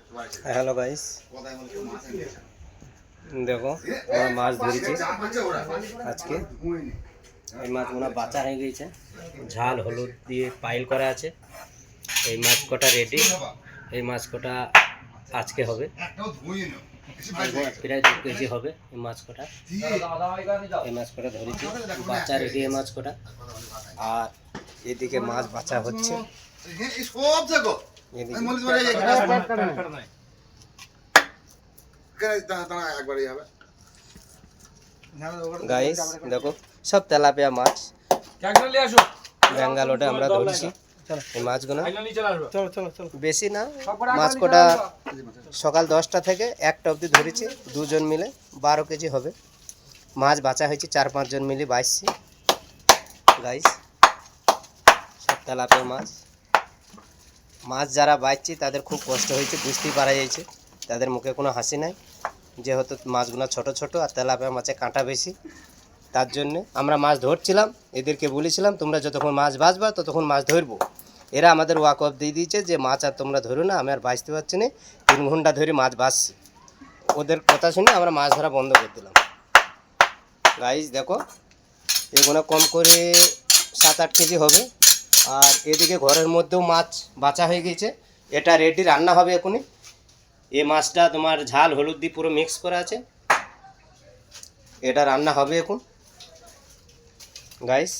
Hello guys देखो আমরা মাছ ধরেছি আজকে। এই মাছগুলো বাঁচা হয়ে গেছে, ঝাল হলুদ দিয়ে পাইল করা আছে। এই মাছ কটা রেডি, এই মাছ কটা আজকে হবে, প্রায় 2 কেজি হবে এই মাছ কটা। এই মাছ কটা ধরেছি, বাচ্চা রেডি এই মাছ কটা। আর এদিকে মাছ বাঁচা হচ্ছে, গাইস দেখো সব তেলাপিয়া মাছ ব্যাঙ্গালোরে আমরা ধরছি এই মাছগুলো। বেশি না, মাছ কটা সকাল 10টা থেকে 1টা অবধি ধরেছি, 2 জন মিলে 12 কেজি হবে মাছ বাঁচা হয়েছে। 4-5 জন মিলে বাইছি গাইস, সব তেলাপিয়া মাছ। মাছ যারা বাইছি তাদের খুব কষ্ট হয়েছে, বুঝতেই পারা যাচ্ছে, তাদের মুখে কোনো হাসি নাই, যেহেতু মাছগুলো ছোট ছোট আর তেলাপিয়া মাছে কাঁটা বেশি। তার জন্যে আমরা মাছ ধরছিলাম, এদেরকে বলেছিলাম তোমরা যতক্ষণ মাছ বাঁচবা ততক্ষণ মাছ ধরবো। এরা আমাদের ওয়াক অফ দিয়ে দিয়েছে যে মাছ আর তোমরা ধরো না, আমি আর বাঁচতে পারছি না। 3 ঘন্টা ধরে মাছ বাঁচছি, ওদের কথা শুনে আমরা মাছ ধরা বন্ধ করে দিলাম। গাইস দেখো এগুলো কম করে 7-8 কেজি হবে। আর এদিকে ঘরের মধ্যেও মাছ বাঁচা হয়ে গেছে, এটা রেডি রান্না হবে এখনই। এই মাছটা তোমার ঝাল হলুদ দিয়ে পুরো মিক্স করা আছে, এটা রান্না হবে এখন গাইস।